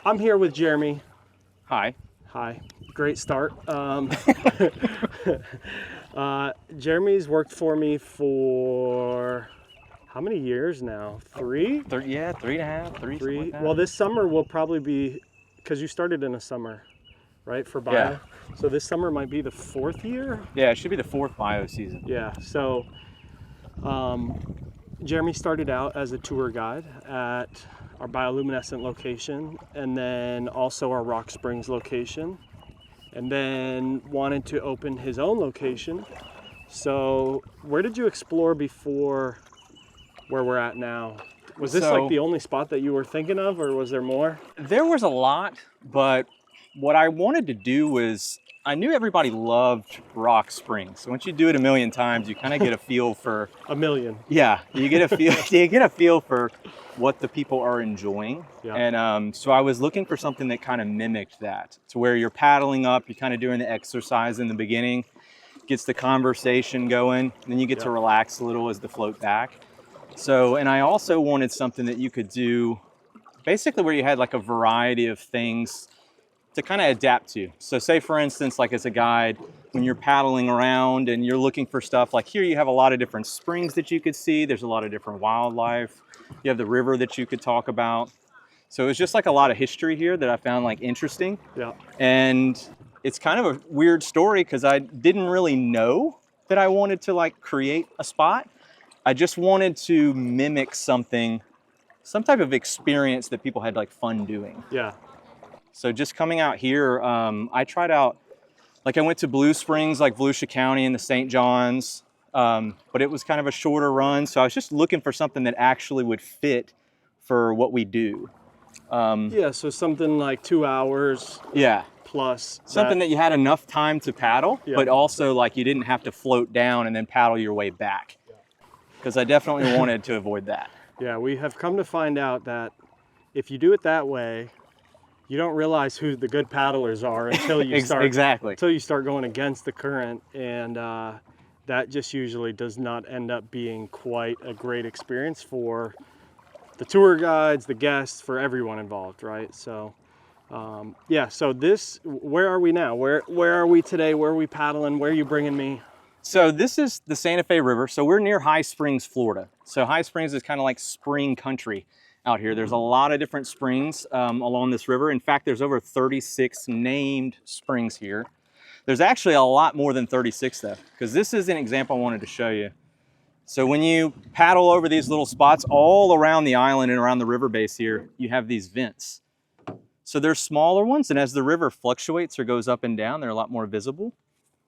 I'm here with Jeremy. Hi. Hi. Great start. Jeremy's worked for me for how many years now? Three? Yeah, 3.5, three. Three. Like that. Well, this summer will probably be, because you started in the summer, right, for bio? Yeah. So this summer might be the 4th year? Yeah, it should be the 4th bio season. Yeah. So Jeremy started out as a tour guide at our bioluminescent location, and then also our Rock Springs location, and then wanted to open his own location. So where did you explore before where we're at now? Was this like the only spot that you were thinking of, or was there more? There was a lot, but what I wanted to do was, I knew everybody loved Rock Springs. So once you do it a million times, you kind of get a feel for A million. Yeah, you get a feel. You get a feel for what the people are enjoying. Yeah. And so I was looking for something that kind of mimicked that, to where you're paddling up, you're kind of doing the exercise in the beginning, gets the conversation going, and then you get to relax a little as the float back. So, and I also wanted something that you could do basically where you had like a variety of things to kind of adapt to. So say for instance, like as a guide, when you're paddling around and you're looking for stuff, like here you have a lot of different springs that you could see. There's a lot of different wildlife. You have the river that you could talk about. So it was just like a lot of history here that I found like interesting. Yeah. And it's kind of a weird story because I didn't really know that I wanted to like create a spot. I just wanted to mimic something, some type of experience that people had like fun doing. Yeah. So just coming out here, I tried out, like I went to Blue Springs, like Volusia County in the St. Johns, but it was kind of a shorter run. So I was just looking for something that actually would fit for what we do. Yeah, so something like 2 hours. Yeah. Plus something that you had enough time to paddle, but also like you didn't have to float down and then paddle your way back. Because I definitely wanted to avoid that. Yeah, we have come to find out that if you do it that way, you don't realize who the good paddlers are until you start until you start going against the current, and that just usually does not end up being quite a great experience for the tour guides, the guests, for everyone involved, right? So yeah, so where are we now? Where are we today? Where are we paddling? Where are you bringing me? So this is the Santa Fe River. So we're near High Springs, Florida. So High Springs is kind of like spring country out here. There's a lot of different springs along this river. In fact, there's over 36 named springs here. There's actually a lot more than 36 though, because this is an example I wanted to show you. So when you paddle over these little spots all around the island and around the river base here, you have these vents. So there's smaller ones, and as the river fluctuates or goes up and down, they're a lot more visible.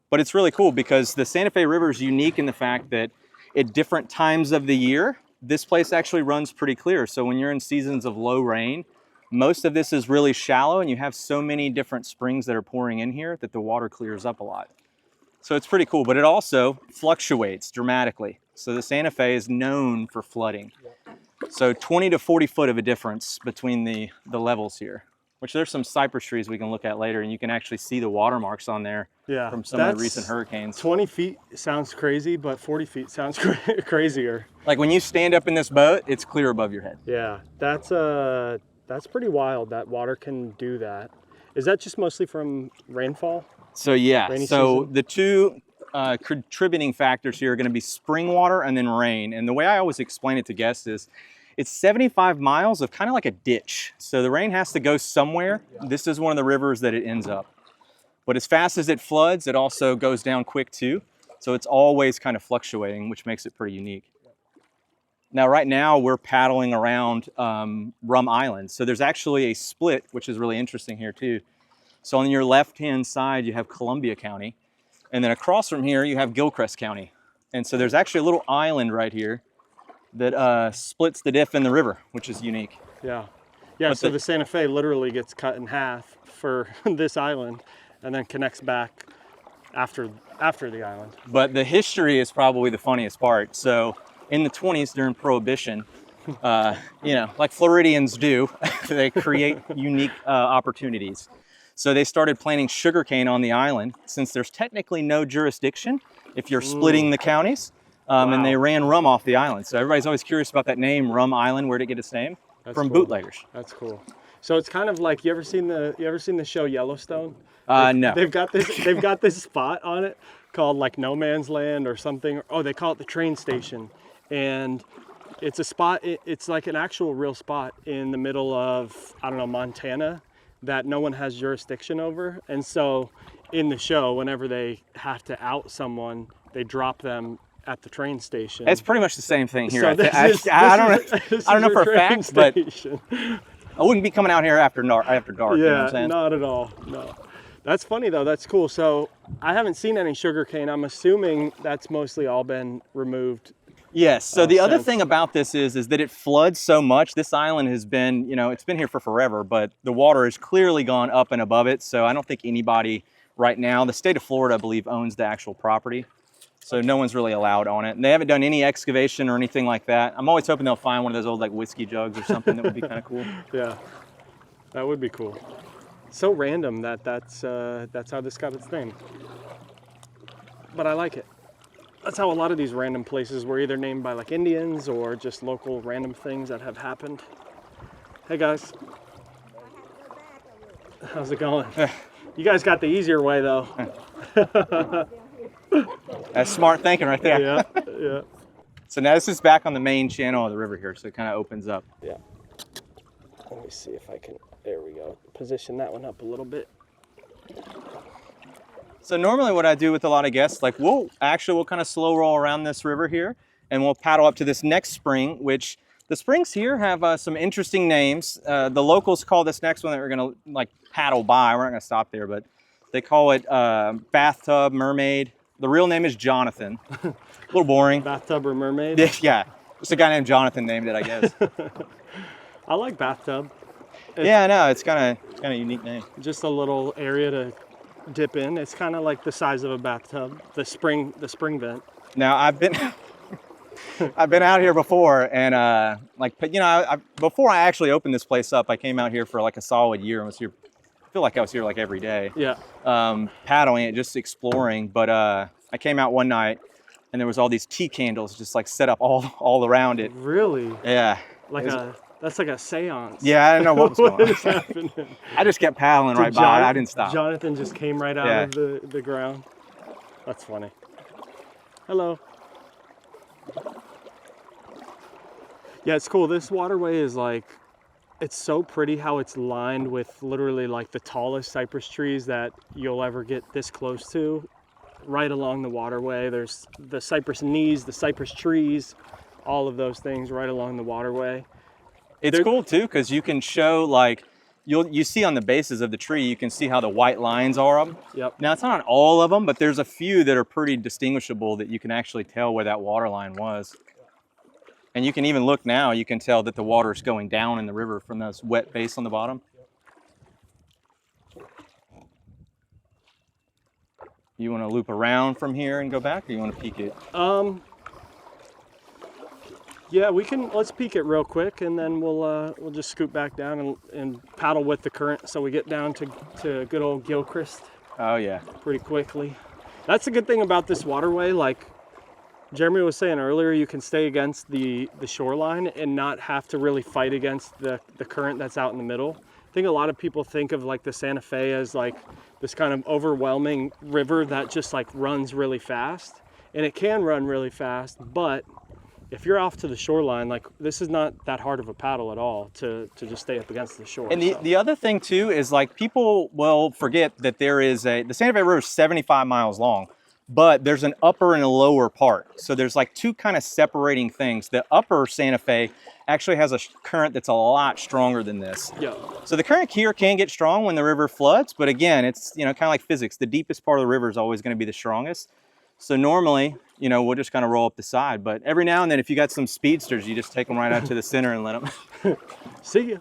But it's really cool because the Santa Fe River is unique in the fact that at different times of the year, this place actually runs pretty clear. So when you're in seasons of low rain, most of this is really shallow, and you have so many different springs that are pouring in here that the water clears up a lot. So it's pretty cool, but it also fluctuates dramatically. So the Santa Fe is known for flooding. So 20 to 40 foot of a difference between the levels here, which there's some cypress trees we can look at later, and you can actually see the watermarks on there from some of the recent hurricanes. 20 feet sounds crazy, but 40 feet sounds crazier. Like when you stand up in this boat, it's clear above your head. Yeah, that's pretty wild that water can do that. Is that just mostly from rainfall? So yeah, Rainy so season? the two contributing factors here are going to be spring water and then rain. And the way I always explain it to guests is, it's 75 miles of kind of like a ditch. So the rain has to go somewhere. This is one of the rivers that it ends up. But as fast as it floods, it also goes down quick too. So it's always kind of fluctuating, which makes it pretty unique. Now, right now we're paddling around Rum Island. So there's actually a split, which is really interesting here too. So on your left-hand side, you have Columbia County. And then across from here, you have Gilchrist County. And so there's actually a little island right here that splits the diff in the river, which is unique. Yeah. Yeah, so the Santa Fe literally gets cut in half for this island and then connects back after the island. But the history is probably the funniest part. So in the 20s during Prohibition, you know, like Floridians do, they create unique opportunities. So they started planting sugarcane on the island since there's technically no jurisdiction if you're splitting the counties. And they ran rum off the island. So everybody's always curious about that name, Rum Island. Where'd it get its name? From bootleggers. That's cool. So it's kind of like, you ever seen the show Yellowstone? No. They've got this spot on it called like No Man's Land or something. Oh, they call it the train station. And it's a spot, it's like an actual real spot in the middle of, I don't know, Montana, that no one has jurisdiction over. And so in the show, whenever they have to out someone, they drop them at the train station. It's pretty much the same thing here. So I don't know for a fact, but I wouldn't be coming out here after dark. Yeah, You know what I'm saying? not at all. No. That's funny though. That's cool. So I haven't seen any sugarcane. I'm assuming that's mostly all been removed. Yes. So the other thing about this is that it floods so much. This island has been, you know, it's been here for forever, but the water has clearly gone up and above it. So I don't think anybody right now, the state of Florida, I believe, owns the actual property. So no one's really allowed on it. And they haven't done any excavation or anything like that. I'm always hoping they'll find one of those old like whiskey jugs or something that would be kind of cool. Yeah, that would be cool. So random that's how this got its name. But I like it. That's how a lot of these random places were either named by like Indians or just local random things that have happened. Hey guys. How's it going? You guys got the easier way though. That's smart thinking right there. Yeah, yeah. So now this is back on the main channel of the river here, so it kind of opens up. Yeah. Let me see if I can, there we go. Position that one up a little bit. So normally what I do with a lot of guests, like we'll kind of slow roll around this river here and we'll paddle up to this next spring, which the springs here have some interesting names. The locals call this next one that we're gonna like paddle by. We're not gonna stop there, but they call it Bathtub Mermaid. The real name is Jonathan. A little boring. Bathtub or Mermaid? Yeah, just a guy named Jonathan named it, I guess. I like Bathtub. Yeah, I know, it's kind of a unique name. Just a little area to dip in. It's kind of like the size of a bathtub, the spring vent. Now I've been out here before, and like, you know, before I actually opened this place up, I came out here for like a solid year and was here. I feel like I was here like every day. Yeah. Paddling it, just exploring. But I came out one night and there was all these tea candles just like set up all around it. Really? Yeah. That's like a seance. Yeah, I didn't know what was going on. What is happening? I just kept paddling right by. I didn't stop. Jonathan just came right out of the ground. That's funny. Hello. Yeah, it's cool. This waterway is like, it's so pretty how it's lined with literally like the tallest cypress trees that you'll ever get this close to. Right along the waterway, there's the cypress knees, the cypress trees, all of those things right along the waterway. It's cool too, because you can show like, you see on the bases of the tree, you can see how the white lines are on them. Yep. Now it's not on all of them, but there's a few that are pretty distinguishable that you can actually tell where that water line was. And you can even look now, you can tell that the water is going down in the river from this wet base on the bottom. You want to loop around from here and go back, or you want to peek it? Yeah, let's peek it real quick and then we'll just scoot back down and paddle with the current so we get down to good old Gilchrist. Oh yeah. Pretty quickly. That's the good thing about this waterway, like Jeremy was saying earlier, you can stay against the shoreline and not have to really fight against the current that's out in the middle. I think a lot of people think of like the Santa Fe as like this kind of overwhelming river that just like runs really fast, and it can run really fast, but if you're off to the shoreline, like this is not that hard of a paddle at all to just stay up against the shore. And the other thing too is like people will forget that the Santa Fe River is 75 miles long, but there's an upper and a lower part. So there's like two kind of separating things. The upper Santa Fe actually has a current that's a lot stronger than this. Yeah. So the current here can get strong when the river floods, but again, it's, you know, kind of like physics. The deepest part of the river is always going to be the strongest. So normally, you know, we'll just kind of roll up the side, but every now and then if you got some speedsters, you just take them right out to the center and let them see you.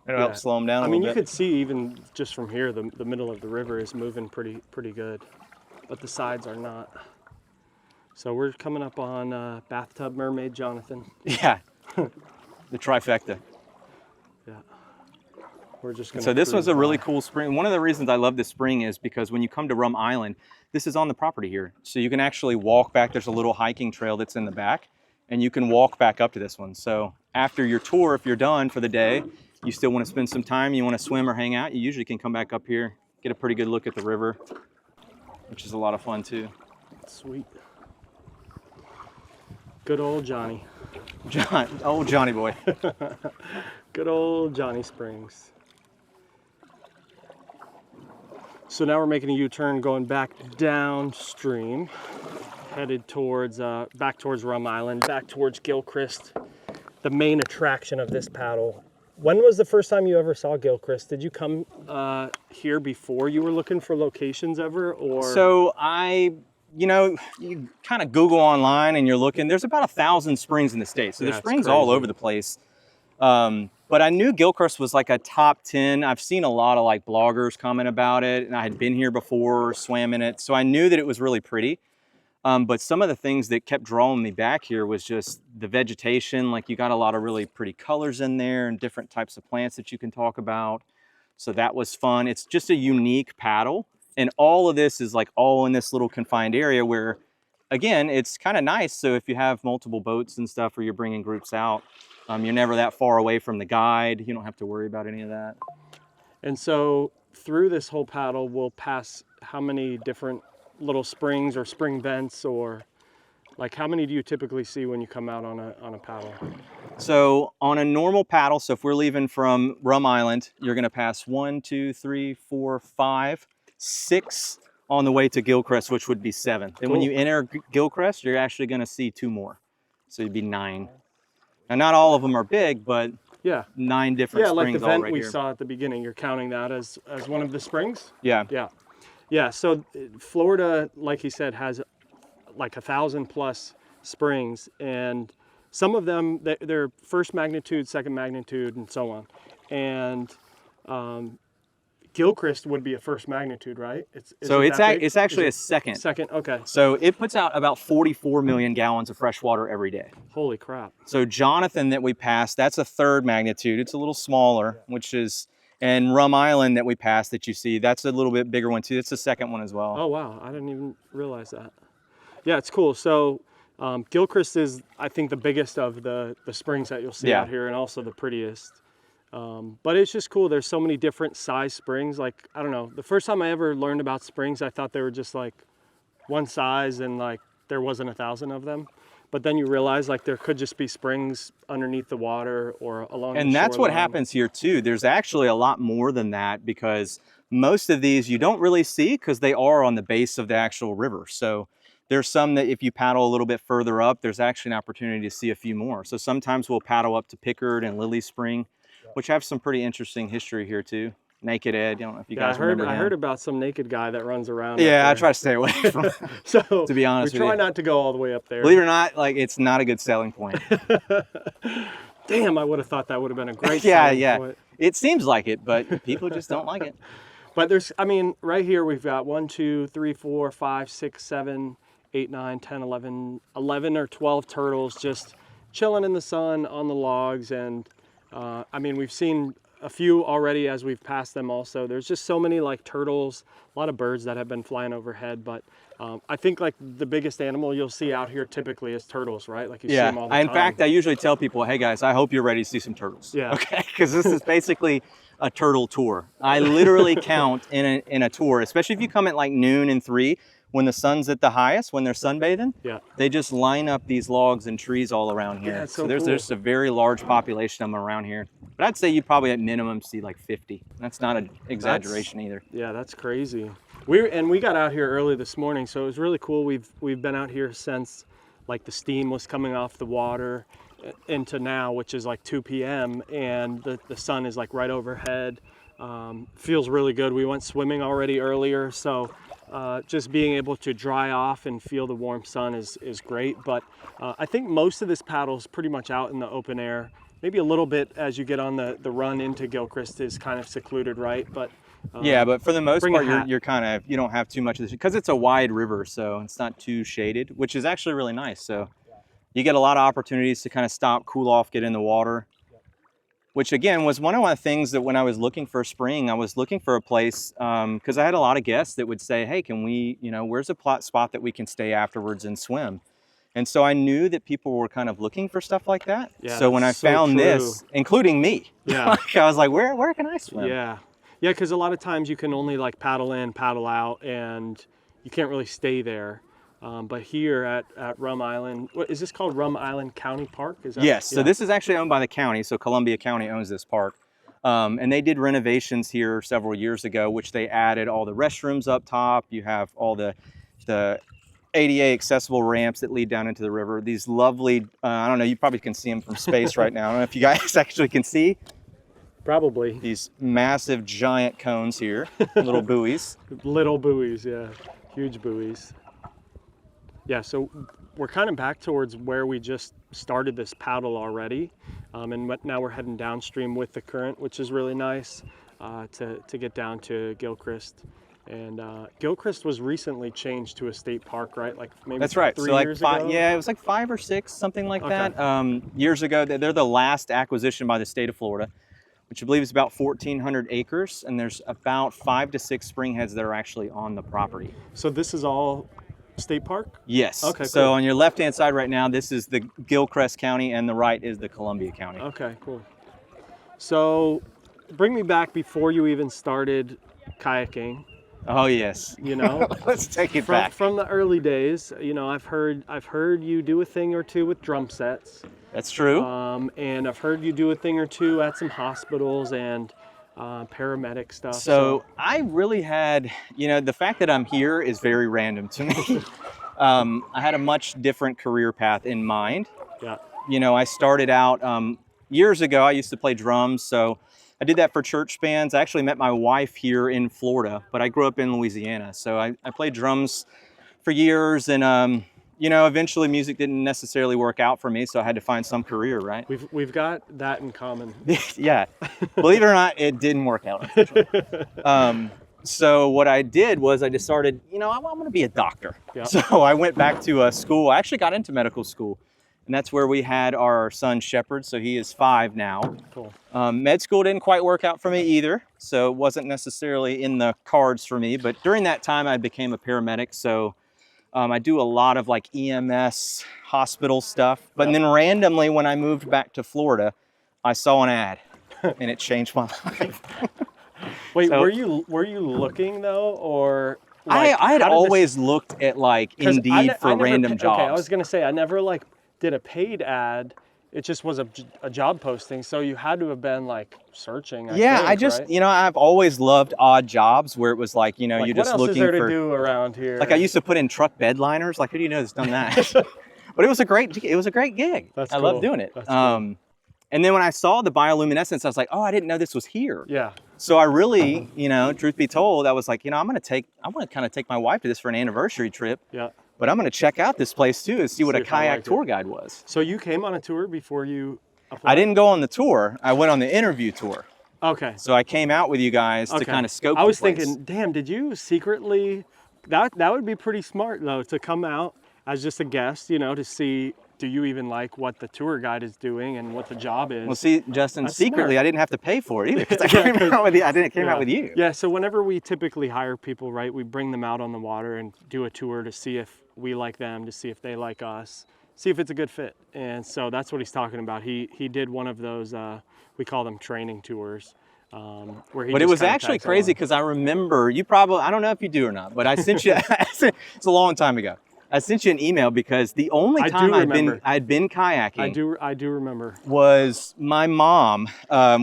It'll help slow them down a little bit. You could see even just from here, the middle of the river is moving pretty good, but the sides are not. So we're coming up on Bathtub Mermaid Jonathan. Yeah, the trifecta. Yeah. We're just gonna so this was a really cool spring. One of the reasons I love this spring is because when you come to Rum Island, this is on the property here. So you can actually walk back. There's a little hiking trail that's in the back, and you can walk back up to this one. So after your tour, if you're done for the day, you still want to spend some time, you want to swim or hang out, you usually can come back up here, get a pretty good look at the river, which is a lot of fun too. Sweet. Good old Johnny. Old Johnny boy. Good old Johnny Springs. So now we're making a U-turn going back downstream, headed towards, back towards Rum Island, back towards Gilchrist, the main attraction of this paddle. When was the first time you ever saw Gilchrist? Did you come here before you were looking for locations ever, or? So you kind of Google online and you're looking, there's about 1,000 springs in the state. So there's springs all over the place. But I knew Gilchrist was like a top 10. I've seen a lot of like bloggers comment about it, and I had been here before, swam in it. So I knew that it was really pretty. But some of the things that kept drawing me back here was just the vegetation. Like, you got a lot of really pretty colors in there and different types of plants that you can talk about. So that was fun. It's just a unique paddle. And all of this is like all in this little confined area where, again, it's kind of nice. So if you have multiple boats and stuff, or you're bringing groups out, you're never that far away from the guide. You don't have to worry about any of that. And so through this whole paddle, we'll pass how many different little springs or spring vents, or like how many do you typically see when you come out on a paddle? So on a normal paddle, so if we're leaving from Rum Island, you're going to pass 1, 2, 3, 4, 5, 6 on the way to Gilchrist, which would be 7. Then when you enter Gilchrist, you're actually going to see 2 more. So it'd be 9. Now, not all of them are big, but 9 different springs all right here. Yeah, like the vent we saw at the beginning, you're counting that as one of the springs? Yeah. Yeah. Yeah, so Florida, like he said, has like 1,000 plus springs, and some of them, they're first magnitude, second magnitude, and so on. And Gilchrist would be a first magnitude, right? It's actually a second. Second, okay. So it puts out about 44 million gallons of fresh water every day. Holy crap. So Jonathan that we passed, that's a third magnitude. It's a little smaller, which is, and Rum Island that we passed that you see, that's a little bit bigger one too. It's the second one as well. Oh, wow. I didn't even realize that. Yeah, it's cool. So Gilchrist is, I think, the biggest of the springs that you'll see out here, and also the prettiest. But it's just cool. There's so many different size springs. Like, I don't know, the first time I ever learned about springs, I thought they were just like one size and like there wasn't 1,000 of them. But then you realize like there could just be springs underneath the water or along the shore. And that's what happens here too. There's actually a lot more than that, because most of these you don't really see because they are on the base of the actual river. So there's some that if you paddle a little bit further up, there's actually an opportunity to see a few more. So sometimes we'll paddle up to Pickard and Lily Spring, which have some pretty interesting history here too. Naked Ed, I don't know if you guys remember him. I heard about some naked guy that runs around. Yeah, I try to stay away from so to be honest with you. We try not to go all the way up there. Believe it or not, like, it's not a good selling point. Damn, I would have thought that would have been a great selling point. It seems like it, but people just don't like it. But there's, I mean, right here we've got 1, 2, 3, 4, 5, 6, 7, 8, 9, 10, 11 or 12 turtles just chilling in the sun on the logs. And I mean, we've seen a few already as we've passed them also. There's just so many like turtles, a lot of birds that have been flying overhead. But I think like the biggest animal you'll see out here typically is turtles, right? Like you see them all the time. In fact, I usually tell people, hey guys, I hope you're ready to see some turtles. Yeah. Okay, because this is basically a turtle tour. I literally count in a tour, especially if you come at like noon and 3, when the sun's at the highest, when they're sunbathing, they just line up these logs and trees all around here. Yeah, so there's a very large population of them around here. But I'd say you probably at minimum see like 50. That's not an exaggeration either. Yeah, that's crazy. We got out here early this morning, so it was really cool. We've been out here since like the steam was coming off the water into now, which is like 2 p.m. and the sun is like right overhead. Feels really good. We went swimming already earlier, so just being able to dry off and feel the warm sun is great. But I think most of this paddle is pretty much out in the open air. Maybe a little bit as you get on the run into Gilchrist is kind of secluded, right? But yeah, but for the most part, you're kind of, you don't have too much of this because it's a wide river, so it's not too shaded, which is actually really nice. So you get a lot of opportunities to kind of stop, cool off, get in the water, which again was one of the things that when I was looking for spring, I was looking for a place because I had a lot of guests that would say, hey, can we, where's a spot that we can stay afterwards and swim? And so I knew that people were kind of looking for stuff like that. Yeah, so when I found this, including me, I was like, where can I swim? Yeah, because a lot of times you can only like paddle in, paddle out, and you can't really stay there. But here at Rum Island, what is this called? Rum Island County Park? Is that, yes, so this is actually owned by the county. So Columbia County owns this park. And they did renovations here several years ago, which they added all the restrooms up top. You have all the ADA accessible ramps that lead down into the river. These lovely, I don't know, you probably can see them from space right now. I don't know if you guys actually can see. Probably. These massive giant cones here, little buoys. Little buoys, yeah, huge buoys. Yeah, so we're kind of back towards where we just started this paddle already. And now we're heading downstream with the current, which is really nice to get down to Gilchrist. And Gilchrist was recently changed to a state park, right? Like maybe That's right. 3 so like years ago? Yeah, it was like 5 or 6, something like that. Years ago, they're the last acquisition by the state of Florida, which I believe is about 1,400 acres. And there's about 5 to 6 spring heads that are actually on the property. So this is all state park? Yes. Okay, so cool. on your left-hand side right now, this is the Gilchrist County, and the right is the Columbia County. Okay, cool. So bring me back before you even started kayaking. Oh yes. You know, let's take it back from the early days. You know, I've heard you do a thing or two with drum sets. That's true. And I've heard you do a thing or two at some hospitals and paramedic stuff. So I really had, you know, the fact that I'm here is very random to me. I had a much different career path in mind. Yeah. You know, I started out years ago. I used to play drums, so I did that for church bands. I actually met my wife here in Florida, but I grew up in Louisiana. So I played drums for years, and you know, eventually music didn't necessarily work out for me, so I had to find some career, right? We've got that in common. Yeah, believe it or not, it didn't work out. So what I did was I decided, you know, I'm going to be a doctor. Yeah. So I went back to school. I actually got into medical school. And that's where we had our son Shepherd, so he is 5 now. Cool. Med school didn't quite work out for me either, so it wasn't necessarily in the cards for me. But during that time, I became a paramedic, so I do a lot of like EMS hospital stuff. But then randomly, when I moved back to Florida, I saw an ad, and it changed my life. Wait, so, were you looking though, or? Like, I had always looked at like Indeed for random jobs. Okay, I was gonna say I never like did a paid ad. It just was a job posting, so you had to have been like searching. I just right? You know, I've always loved odd jobs where it was like, you know, like, you're just What looking for. else is there to do around here? Like I used to put in truck bed liners. Like who do you know that's done that? But it was a great gig. That's I cool. loved doing it. That's cool. And then when I saw the bioluminescence, I was like, oh, I didn't know this was here. Yeah. So I really, you know, truth be told, I was like, you know, I want to kind of take my wife to this for an anniversary trip. Yeah. But I'm going to check out this place too and see what a kayak tour guide was. So you came on a tour before you applied? I didn't go on the tour. I went on the interview tour. Okay. So I came out with you guys to kind of scope the place. I was thinking, damn, did you secretly, that would be pretty smart though, to come out as just a guest, you know, to see, do you even like what the tour guide is doing and what the job is? Well, see, Justin, that's secretly, smart. I didn't have to pay for it either because I came out with you. I didn't came out with you. Yeah, so whenever we typically hire people, right, we bring them out on the water and do a tour to see if we like them, to see if they like us, see if it's a good fit. And so that's what he's talking about. He did one of those, we call them training tours. Where he but it was actually crazy because I remember, you probably, I don't know if you do or not, but I sent you, it's a long time ago. I sent you an email because the only time I'd been kayaking. I do remember. Was my mom.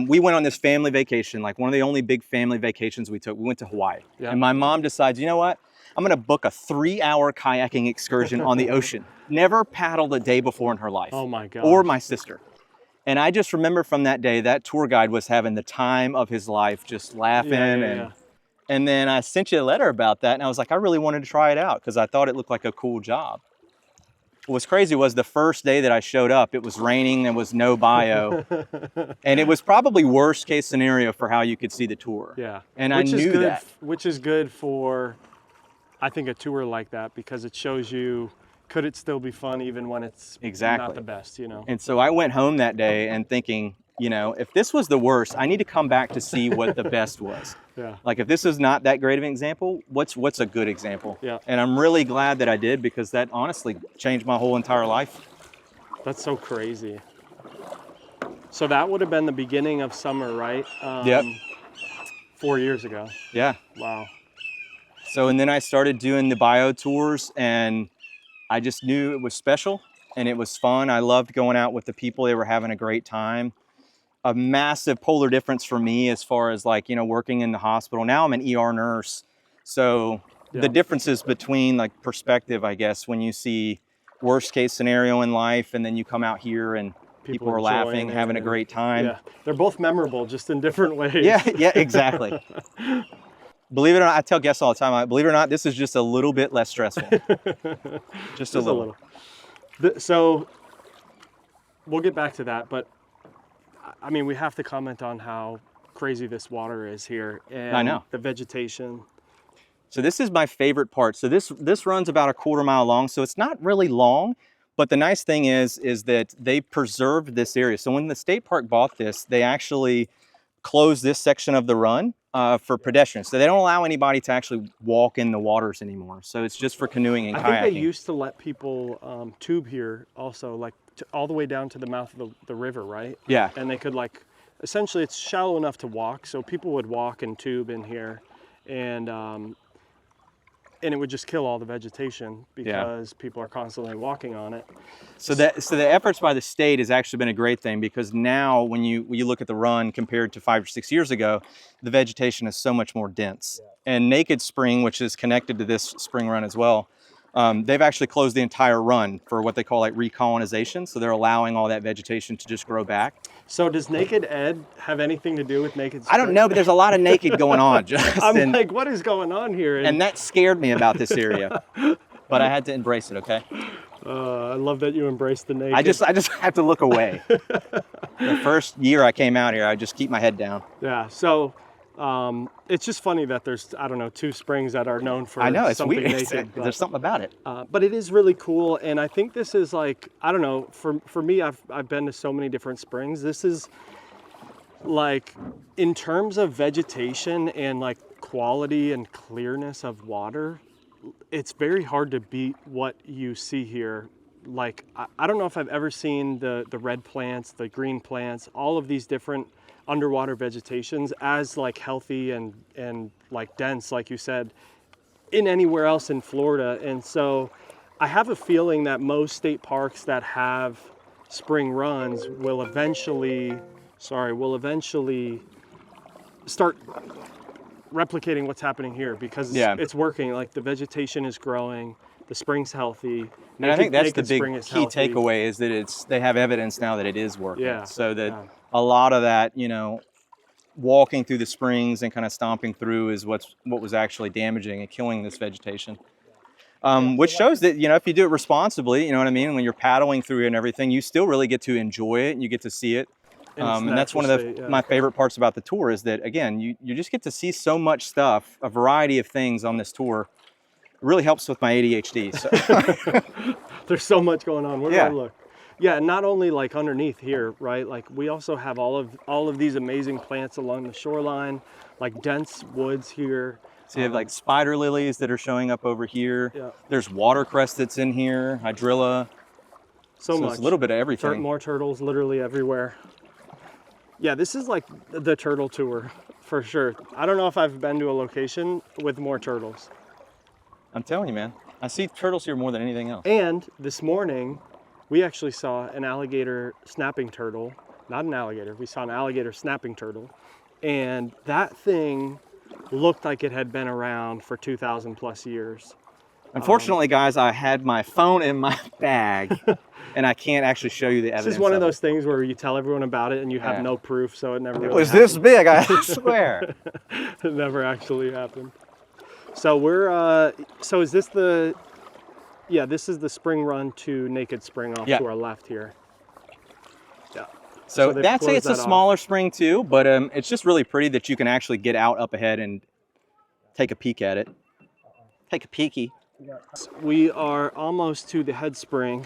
We went on this family vacation, like one of the only big family vacations we took. We went to Hawaii. Yeah. And my mom decides, you know what? I'm going to book a 3-hour kayaking excursion on the ocean. Never paddled a day before in her life. Oh my God. Or my sister. And I just remember from that day, that tour guide was having the time of his life, just laughing. And then I sent you a letter about that, and I was like, I really wanted to try it out because I thought it looked like a cool job. What was crazy was the first day that I showed up, it was raining, there was no bio. And it was probably worst case scenario for how you could see the tour. Yeah. And I knew that. Which is good for, I think, a tour like that because it shows you, could it still be fun even when it's not the best, you know? And so I went home that day and thinking, you know, if this was the worst, I need to come back to see what the best was. Yeah. Like if this is not that great of an example, what's a good example? Yeah. And I'm really glad that I did, because that honestly changed my whole entire life. That's so crazy. So that would have been the beginning of summer, right? Yep. 4 years ago. Yeah. Wow. So, and then I started doing the bio tours, and I just knew it was special and it was fun. I loved going out with the people. They were having a great time. A massive polar difference for me as far as like, you know, working in the hospital. Now I'm an ER nurse. So the differences between like perspective, I guess, when you see worst case scenario in life and then you come out here and people are laughing, having a great time. Yeah, they're both memorable, just in different ways. Yeah, exactly. Believe it or not, I tell guests all the time, believe it or not, this is just a little bit less stressful. Just a little. So we'll get back to that, but I mean, we have to comment on how crazy this water is here, and I know. The vegetation. So this is my favorite part. So this runs about a 1/4 mile long, so it's not really long, but the nice thing is that they preserved this area. So when the state park bought this, they actually closed this section of the run for pedestrians. So they don't allow anybody to actually walk in the waters anymore. So it's just for canoeing and kayaking. I think they used to let people tube here also, like all the way down to the mouth of the river, right? Yeah. And they could like, essentially it's shallow enough to walk, so people would walk and tube in here, and it would just kill all the vegetation because people are constantly walking on it. So the efforts by the state has actually been a great thing, because now when you look at the run compared to 5 or 6 years ago, the vegetation is so much more dense. And Naked Spring, which is connected to this spring run as well, they've actually closed the entire run for what they call like recolonization. So they're allowing all that vegetation to just grow back. So does Naked Ed have anything to do with Naked Spring? I don't know, but there's a lot of naked going on. I'm like, what is going on here? And that scared me about this area, but I had to embrace it. Okay. I love that you embraced the naked. I just have to look away. The first year I came out here, I just keep my head down. Yeah. So it's just funny that there's, I don't know, 2 springs that are known for it's something weird. naked. There's something about it. But it is really cool, and I think this is like, I don't know, for me, I've been to so many different springs. This is like, in terms of vegetation and like quality and clearness of water, it's very hard to beat what you see here. Like, I don't know if I've ever seen the red plants, the green plants, all of these different underwater vegetations as like healthy and like dense, like you said, in anywhere else in Florida. And so I have a feeling that most state parks that have spring runs will eventually start replicating what's happening here, because it's working. Like, the vegetation is growing, the spring's healthy. And I think that's the big key takeaway, is that they have evidence now that it is working. Yeah. So that a lot of that, you know, walking through the springs and kind of stomping through is what was actually damaging and killing this vegetation. Which shows that, you know, if you do it responsibly, you know what I mean, when you're paddling through it and everything, you still really get to enjoy it and you get to see it. And that's one of my favorite parts about the tour, is that, again, you just get to see so much stuff, a variety of things on this tour. It really helps with my ADHD. So. There's so much going on. Where do I look? Yeah, and not only like underneath here, right? Like, we also have all of these amazing plants along the shoreline, like dense woods here. So you have like spider lilies that are showing up over here. Yeah. There's watercress that's in here, hydrilla. So much. It's a little bit of everything. More turtles literally everywhere. Yeah, this is like the turtle tour for sure. I don't know if I've been to a location with more turtles. I'm telling you, man. I see turtles here more than anything else. And this morning, we actually saw an alligator snapping turtle. Not an alligator. We saw an alligator snapping turtle. And that thing looked like it had been around for 2,000 plus years. Unfortunately, guys, I had my phone in my bag, and I can't actually show you the evidence. This is one of those things where you tell everyone about it and you have no proof, so it never really was happened. This big, I swear. It never actually happened. So we're, so is this the, this is the spring run to Naked Spring off to our left here. Yeah. So that's it's a smaller spring too, but it's just really pretty that you can actually get out up ahead and take a peek at it. Take a peeky. We are almost to the head spring.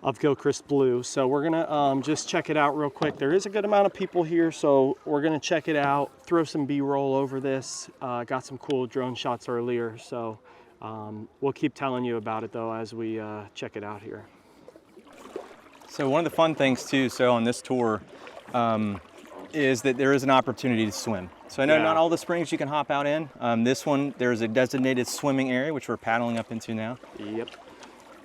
of Gilchrist Blue. So we're gonna just check it out real quick. There is a good amount of people here, so we're gonna check it out, throw some B-roll over this. Got some cool drone shots earlier, so we'll keep telling you about it though as we check it out here. So one of the fun things too, so on this tour, is that there is an opportunity to swim. So I know not all the springs you can hop out in. This one, there's a designated swimming area, which we're paddling up into now. Yep.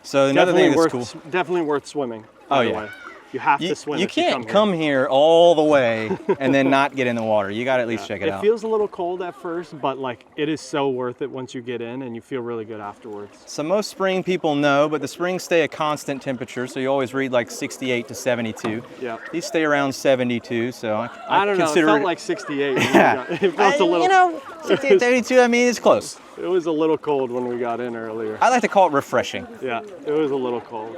So another thing that's cool. Definitely worth swimming, by the way. You have to swim. You can't come here all the way and then not get in the water. You got to at least check it out. It feels a little cold at first, but like it is so worth it once you get in, and you feel really good afterwards. So most spring people know, but the springs stay a constant temperature, so you always read like 68 to 72. Yeah. These stay around 72, so I don't know. It felt like 68. Yeah. It felt a little. You know, 68, 72. I mean, it's close. It was a little cold when we got in earlier. I like to call it refreshing. Yeah, it was a little cold.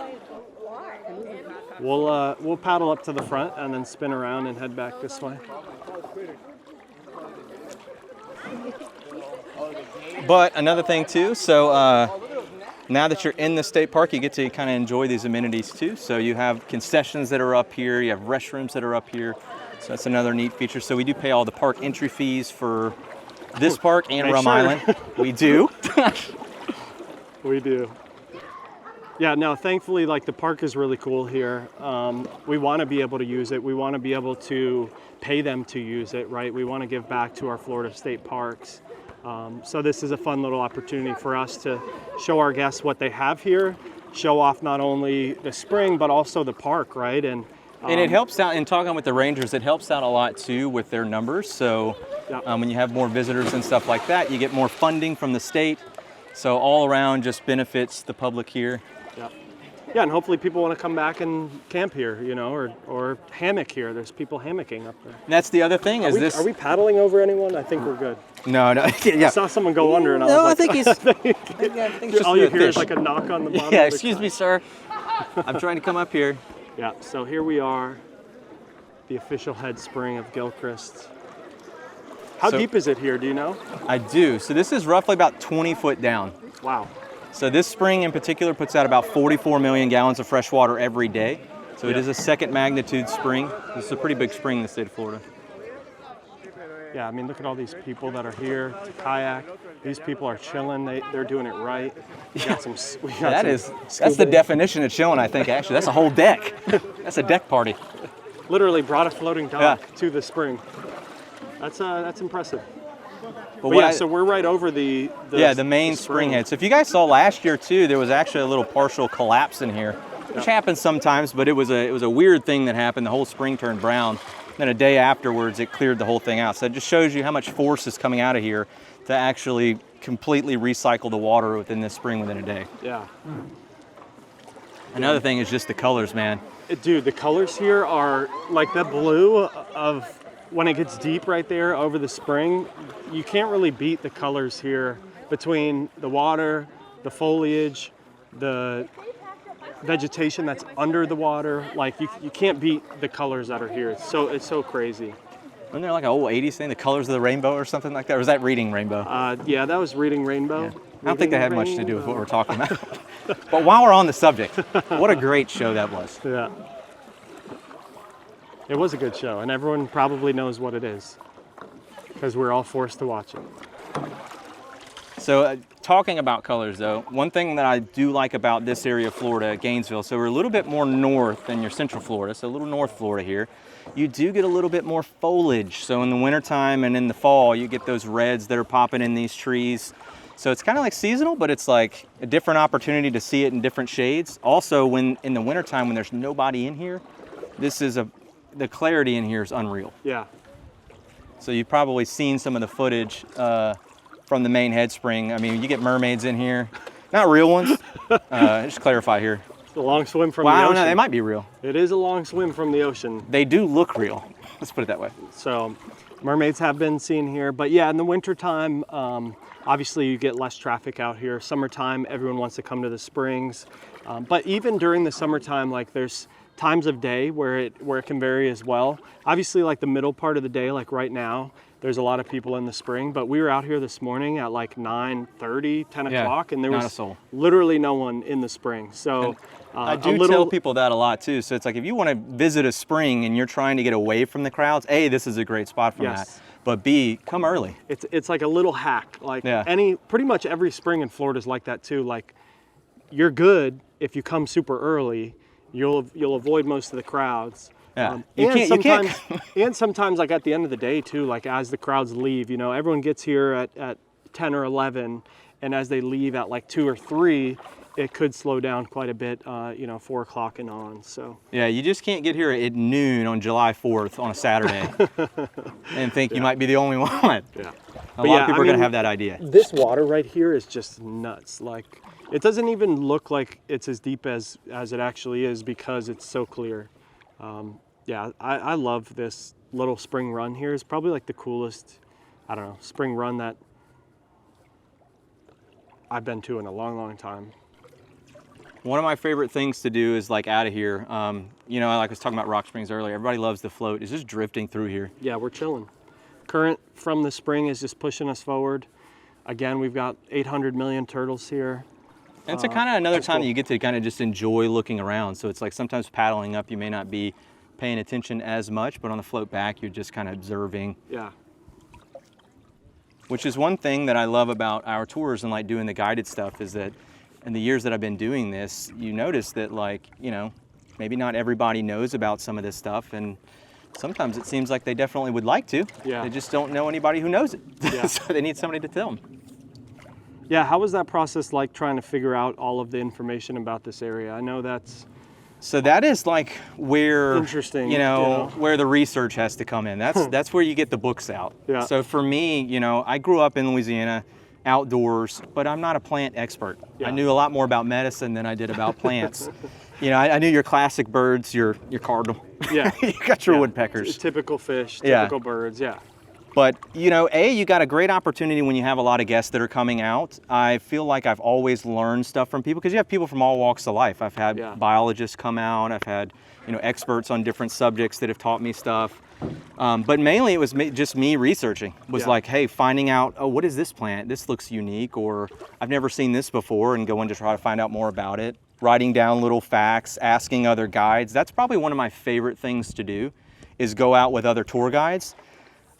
We'll paddle up to the front and then spin around and head back this way. But another thing too, so now that you're in the state park, you get to kind of enjoy these amenities too. So you have concessions that are up here, you have restrooms that are up here. So that's another neat feature. So we do pay all the park entry fees for this park and Rum Island. We do. We do. Yeah, no, thankfully, like the park is really cool here. We want to be able to use it. We want to be able to pay them to use it, right? We want to give back to our Florida state parks. So this is a fun little opportunity for us to show our guests what they have here, show off not only the spring, but also the park, right? And it helps out, in talking with the rangers, it helps out a lot too with their numbers. So when you have more visitors and stuff like that, you get more funding from the state. So all around just benefits the public here. Yeah, and hopefully people want to come back and camp here, you know, or hammock here. There's people hammocking up there. And that's the other thing. Are we paddling over anyone? I think we're good. No. Yeah. I saw someone go under, and I was like, I think he's. I think just all you hear is like a knock on the bottom. Yeah, excuse me, sir. I'm trying to come up here. Yeah. So here we are, the official head spring of Gilchrist. How deep is it here? Do you know? I do. So this is roughly about 20 foot down. Wow. So this spring in particular puts out about 44 million gallons of fresh water every day. So it is a second magnitude spring. This is a pretty big spring in the state of Florida. Yeah, I mean, look at all these people that are here to kayak. These people are chilling. They're doing it right. That's the definition of chilling, I think, actually. That's a whole deck. That's a deck party. Literally brought a floating dock to the spring. That's impressive. So we're right over the main spring head. So if you guys saw last year too, there was actually a little partial collapse in here, which happens sometimes, but it was a weird thing that happened. The whole spring turned brown. Then a day afterwards, it cleared the whole thing out. So it just shows you how much force is coming out of here to actually completely recycle the water within this spring within a day. Yeah. Another thing is just the colors, man. Dude, the colors here are like the blue of when it gets deep right there over the spring. You can't really beat the colors here between the water, the foliage, the vegetation that's under the water. Like you can't beat the colors that are here. It's so crazy. Wasn't there like an old 80s thing, the colors of the rainbow or something like that? Or was that Reading Rainbow? Yeah, that was Reading Rainbow. Yeah. I don't think that had much to do with what we're talking about. But while we're on the subject, what a great show that was. Yeah. It was a good show, and everyone probably knows what it is because we're all forced to watch it. So talking about colors though, one thing that I do like about this area of Florida, Gainesville, so we're a little bit more north than your central Florida, so a little North Florida here. You do get a little bit more foliage. So in the wintertime and in the fall, you get those reds that are popping in these trees. So it's kind of like seasonal, but it's like a different opportunity to see it in different shades. Also, when in the wintertime when there's nobody in here, the clarity in here is unreal. Yeah. So you've probably seen some of the footage from the main head spring. I mean, you get mermaids in here. Not real ones. Just clarify here. It's a long swim from the ocean. I don't know, they might be real. It is a long swim from the ocean. They do look real. Let's put it that way. So mermaids have been seen here. But yeah, in the wintertime, obviously you get less traffic out here. Summertime, everyone wants to come to the springs. But even during the summertime, like there's times of day where it can vary as well. Obviously, like the middle part of the day, like right now, there's a lot of people in the spring, but we were out here this morning at like 9:30, 10 o'clock, and there was literally no one in the spring. So I do tell people that a lot too. So it's like, if you want to visit a spring and you're trying to get away from the crowds, A, this is a great spot for that. But B, come early. It's like a little hack. Like pretty much every spring in Florida is like that too. Like, you're good if you come super early. You'll avoid most of the crowds. Yeah. And sometimes like at the end of the day too, like as the crowds leave, you know, everyone gets here at 10 or 11, and as they leave at like 2 or 3, it could slow down quite a bit, you know, 4 o'clock and on. So yeah, you just can't get here at noon on July 4th on a Saturday and think you might be the only one. Yeah. A lot of people are gonna have that idea. This water right here is just nuts. Like, it doesn't even look like it's as deep as it actually is because it's so clear. Yeah, I love this little spring run here. It's probably like the coolest, I don't know, spring run that I've been to in a long, long time. One of my favorite things to do is like out of here, you know, like I was talking about Rock Springs earlier, everybody loves to float. It's just drifting through here. Yeah, we're chilling. Current from the spring is just pushing us forward. Again, we've got 800 million turtles here. And it's kind of another time that you get to kind of just enjoy looking around. So it's like sometimes paddling up, you may not be paying attention as much, but on the float back, you're just kind of observing. Yeah. Which is one thing that I love about our tours and like doing the guided stuff, is that in the years that I've been doing this, you notice that, like, you know, maybe not everybody knows about some of this stuff, and sometimes it seems like they definitely would like to. Yeah. They just don't know anybody who knows it. Yeah. So they need somebody to tell them. Yeah, how was that process like, trying to figure out all of the information about this area? I know that's... So that is like where, interesting, you know, where the research has to come in. That's where you get the books out. Yeah. So for me, you know, I grew up in Louisiana, outdoors, but I'm not a plant expert. Yeah. I knew a lot more about medicine than I did about plants. You know, I knew your classic birds, your cardinal. Yeah. You got your woodpeckers. Typical fish, typical birds, yeah. But, you know, you got a great opportunity when you have a lot of guests that are coming out. I feel like I've always learned stuff from people, because you have people from all walks of life. I've had biologists come out. I've had, you know, experts on different subjects that have taught me stuff. But mainly it was just me researching. It was like, hey, finding out, oh, what is this plant? This looks unique, or I've never seen this before, and going to try to find out more about it. Writing down little facts, asking other guides. That's probably one of my favorite things to do, is go out with other tour guides.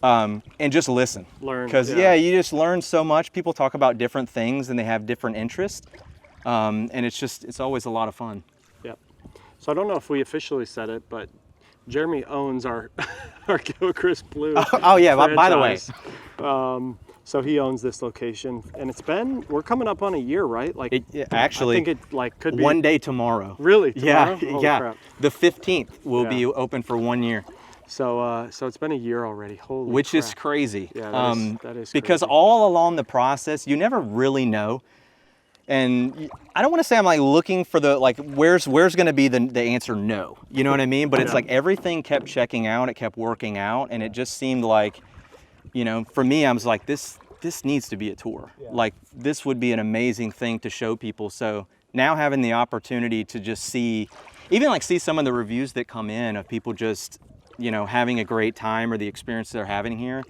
And just listen. Learn. Because you just learn so much. People talk about different things and they have different interests. And it's always a lot of fun. Yep. So I don't know if we officially said it, but Jeremy owns our Gilchrist Blue. Oh yeah, by the way. So he owns this location, and we're coming up on a year, right? Like, actually, I think it like could be one day tomorrow. Really? Tomorrow? Yeah, Holy yeah. crap. The 15th will be open for 1 year. So it's been a year already. Holy Which crap. is crazy. Yeah, that is because crazy. all along the process, you never really know. And I don't want to say I'm like looking for the, like, where's going to be the answer no. You know what I mean? But it's like everything kept checking out. It kept working out. And it just seemed like, you know, for me, I was like, this needs to be a tour. Yeah. Like, this would be an amazing thing to show people. So now having the opportunity to just see some of the reviews that come in of people just, you know, having a great time, or the experience they're having here,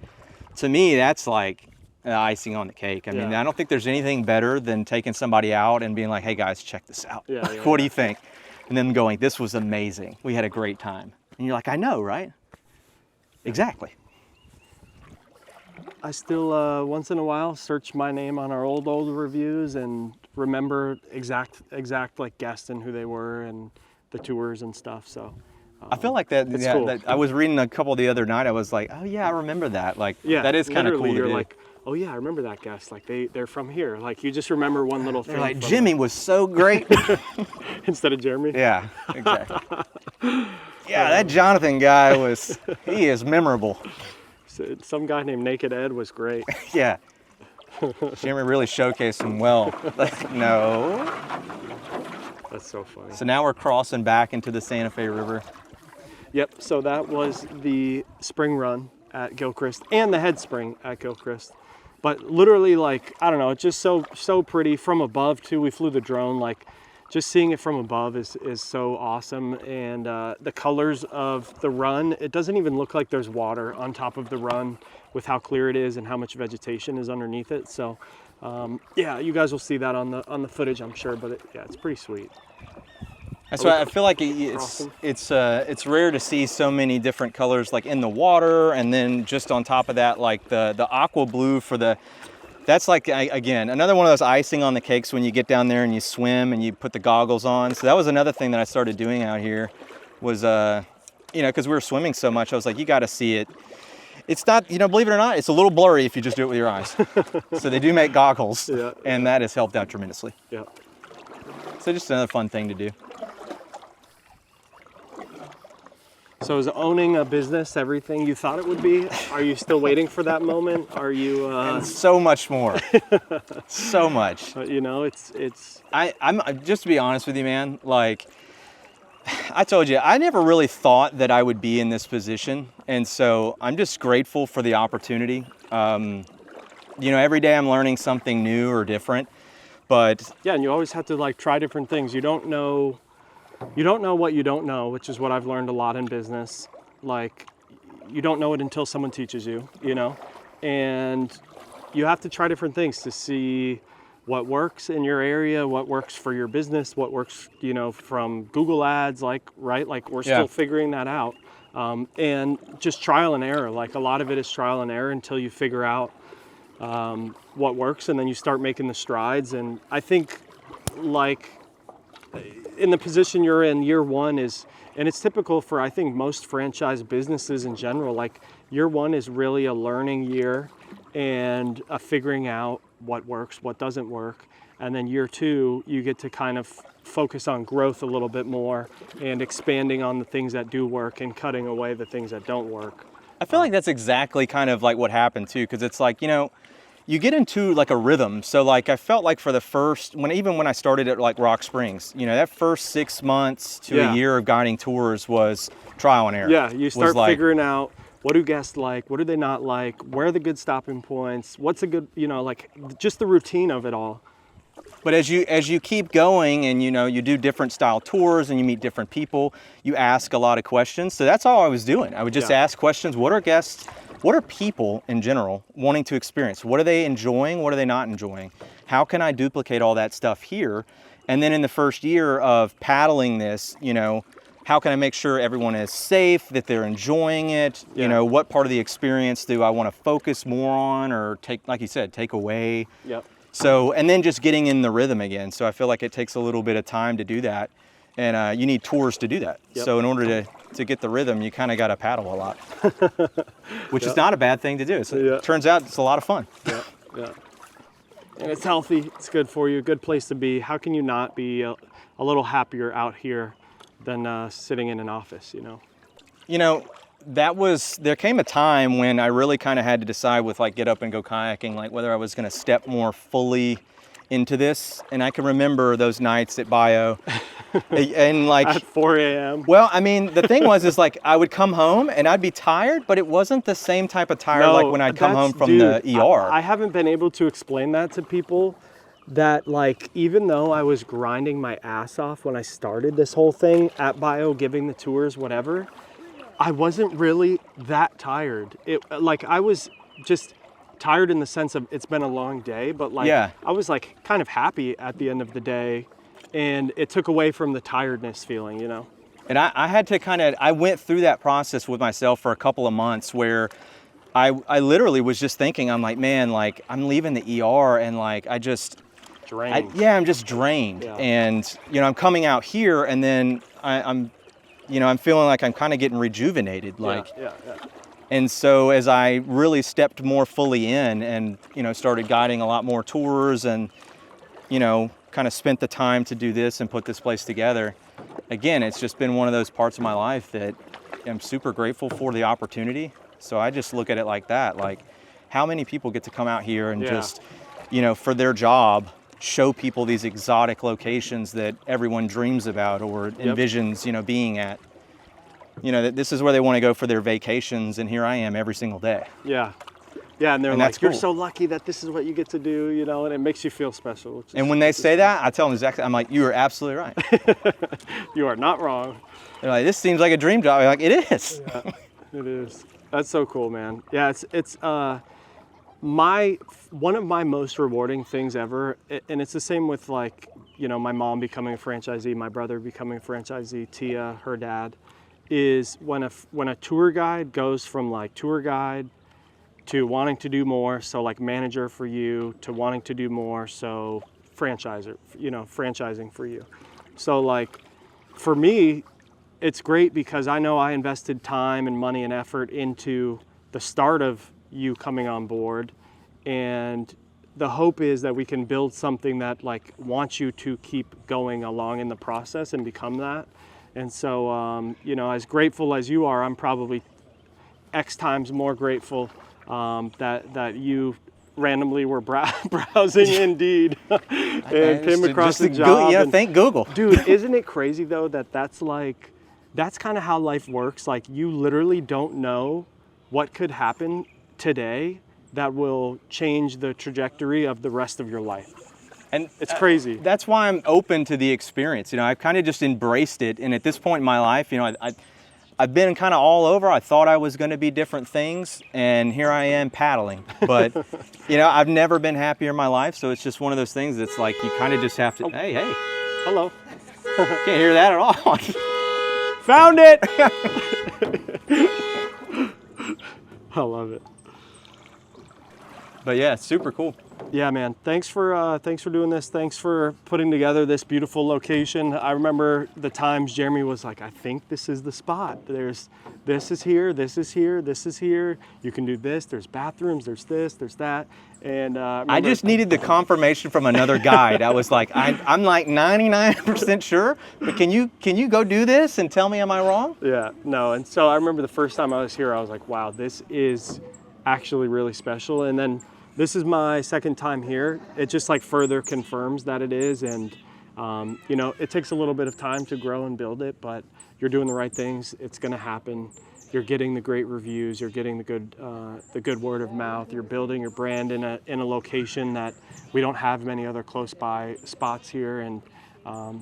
to me, that's like icing on the cake. I mean, I don't think there's anything better than taking somebody out and being like, hey guys, check this out. What do you think? And then going, this was amazing. We had a great time. And you're like, I know, right? Exactly. I still, once in a while, search my name on our old reviews and remember exact like guests and who they were and the tours and stuff. So I feel like that. It's yeah, cool. I was reading a couple the other night. I was like, oh yeah, I remember that. Like, that is kind of cool. You're to like, oh yeah, I remember that guest. Like they're from here. Like you just remember one little thing. They're like, Jimmy was so great. Instead of Jeremy. Yeah, exactly. Yeah, that Jonathan guy he is memorable. Some guy named Naked Ed was great. Yeah. Jeremy really showcased him well. Like, no. That's so funny. So now we're crossing back into the Santa Fe River. Yep, so that was the spring run at Gilchrist and the head spring at Gilchrist. But literally, like, I don't know, it's just so pretty from above too. We flew the drone, like just seeing it from above is so awesome. And the colors of the run, it doesn't even look like there's water on top of the run with how clear it is and how much vegetation is underneath it. So yeah, you guys will see that on the footage, I'm sure, but yeah, it's pretty sweet. That's why I feel like it's rare to see so many different colors like in the water, and then just on top of that, like the aqua blue that's like, again, another one of those icing on the cakes when you get down there and you swim and you put the goggles on. So that was another thing that I started doing out here was, you know, because we were swimming so much, I was like, you got to see it. It's not, you know, believe it or not, it's a little blurry if you just do it with your eyes. So they do make goggles, and that has helped out tremendously. Yeah. So just another fun thing to do. So is owning a business everything you thought it would be? Are you still waiting for that moment? Are you? And so much more. So much. But you know, it's. I'm just to be honest with you, man. Like I told you, I never really thought that I would be in this position, and so I'm just grateful for the opportunity. You know, every day I'm learning something new or different. But yeah, and you always have to like try different things. You don't know what you don't know, which is what I've learned a lot in business. Like, you don't know it until someone teaches you, you know? And you have to try different things to see what works in your area, what works for your business, what works, you know, from Google ads, like, right? Like, we're still figuring that out. And just trial and error. Like, a lot of it is trial and error until you figure out what works, and then you start making the strides. And I think, like, in the position you're in, year one is, and it's typical for, I think, most franchise businesses in general, like year one is really a learning year and a figuring out what works, what doesn't work. And then year two, you get to kind of focus on growth a little bit more and expanding on the things that do work and cutting away the things that don't work. I feel like that's exactly kind of like what happened too, because it's like, you know, you get into like a rhythm. So like I felt like for the first, even when I started at like Rock Springs, you know, that first 6 months to a year of guiding tours was trial and error. Yeah, you start figuring out, what do guests like? What do they not like? Where are the good stopping points? What's a good, you know, like just the routine of it all. But as you keep going and, you know, you do different style tours and you meet different people, you ask a lot of questions. So that's all I was doing. I would just ask questions. What are people in general wanting to experience? What are they enjoying? What are they not enjoying? How can I duplicate all that stuff here? And then in the first year of paddling this, you know, how can I make sure everyone is safe, that they're enjoying it? Yeah. You know, what part of the experience do I want to focus more on or take, like you said, take away? Yep. So, and then just getting in the rhythm again. So I feel like it takes a little bit of time to do that. And you need tours to do that. Yep. So in order to get the rhythm, you kind of got to paddle a lot, which is not a bad thing to do. It turns out it's a lot of fun. Yeah, yeah. And it's healthy. It's good for you. A good place to be. How can you not be a little happier out here than sitting in an office, you know? You know, there came a time when I really kind of had to decide with like Get Up and Go Kayaking, like whether I was going to step more fully into this. And I can remember those nights at Bio and like at 4 a.m. Well, I mean, the thing was like I would come home and I'd be tired, but it wasn't the same type of tired like when I'd come home from the ER. I haven't been able to explain that to people, that like even though I was grinding my ass off when I started this whole thing at Bio, giving the tours, whatever, I wasn't really that tired. Like I was just tired in the sense of it's been a long day, but like I was like kind of happy at the end of the day, and it took away from the tiredness feeling, you know? And I had to I went through that process with myself for a couple of months where I literally was just thinking, I'm like, man, like I'm leaving the ER and like I just drained. I'm just drained. Yeah. And you know, I'm coming out here and then I'm feeling like I'm kind of getting rejuvenated, like. Yeah. And so as I really stepped more fully in and, you know, started guiding a lot more tours and, you know, kind of spent the time to do this and put this place together, again, it's just been one of those parts of my life that I'm super grateful for the opportunity. So I just look at it like that, like how many people get to come out here and just, you know, for their job, show people these exotic locations that everyone dreams about or envisions, you know, being at. You know, that this is where they want to go for their vacations, and here I am every single day. Yeah. Yeah, and they're like, you're so lucky that this is what you get to do, you know, and it makes you feel special. And when they say that, I tell them exactly, I'm like, you are absolutely right. You are not wrong. They're like, this seems like a dream job. I'm like, it is. Yeah, it is. That's so cool, man. Yeah, it's one of my most rewarding things ever, and it's the same with, like, you know, my mom becoming a franchisee, my brother becoming a franchisee, Tia, her dad, is when a tour guide goes from like tour guide to wanting to do more, so like manager for you, to wanting to do more, so franchisor, you know, franchising for you. So like for me, it's great because I know I invested time and money and effort into the start of you coming on board, and the hope is that we can build something that like wants you to keep going along in the process and become that. And so, you know, as grateful as you are, I'm probably X times more grateful that you randomly were browsing Indeed and came across the job. Yeah, thank Google. Dude, isn't it crazy though that's kind of how life works? Like, you literally don't know what could happen today that will change the trajectory of the rest of your life. And it's crazy. That's why I'm open to the experience. You know, I've kind of just embraced it. And at this point in my life, you know, I've been kind of all over. I thought I was going to be different things, and here I am paddling. But, you know, I've never been happier in my life. So it's just one of those things that's like, you kind of just have to, oh. Hey. Hello. Can't hear that at all. Found it. I love it. But yeah, it's super cool. Yeah, man. Thanks for doing this. Thanks for putting together this beautiful location. I remember the times Jeremy was like, I think this is the spot. This is here, this is here, this is here. You can do this. There's bathrooms, there's this, there's that. And I just needed the confirmation from another guide. I was like, I'm like 99% sure, but can you go do this and tell me, am I wrong? Yeah, no. And so I remember the first time I was here, I was like, wow, this is actually really special. And then this is my second time here. It just like further confirms that it is. And you know, it takes a little bit of time to grow and build it, but you're doing the right things. It's gonna happen. You're getting the great reviews. You're getting the good word of mouth. You're building your brand in a location that we don't have many other close by spots here. And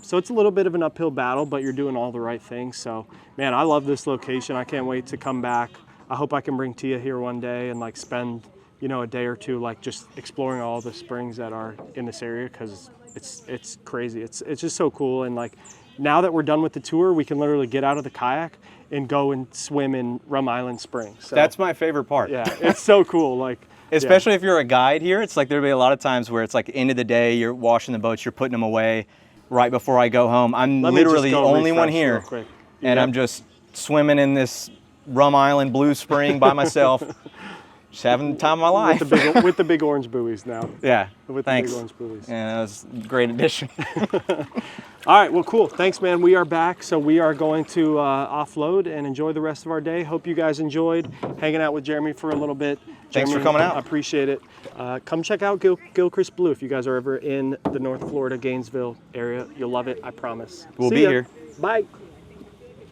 so it's a little bit of an uphill battle, but you're doing all the right things. So man, I love this location. I can't wait to come back. I hope I can bring Tia here one day and like spend, you know, a day or two like just exploring all the springs that are in this area, because it's crazy. It's just so cool. And like now that we're done with the tour, we can literally get out of the kayak and go and swim in Rum Island Springs. So, that's my favorite part. Yeah, it's so cool. Like, especially if you're a guide here, it's like there'll be a lot of times where it's like end of the day, you're washing the boats, you're putting them away right before I go home. I'm literally the only one here, and I'm just swimming in this Rum Island Blue Spring by myself. Just having the time of my life. With the big orange buoys now. Yeah, thanks. The big orange buoys. Yeah, that was a great addition. All right, well, cool. Thanks, man. We are back, so we are going to offload and enjoy the rest of our day. Hope you guys enjoyed hanging out with Jeremy for a little bit. Thanks for coming out. I appreciate it. Come check out Gilchrist Blue if you guys are ever in the North Florida, Gainesville area. You'll love it, I promise. We'll be here. Bye.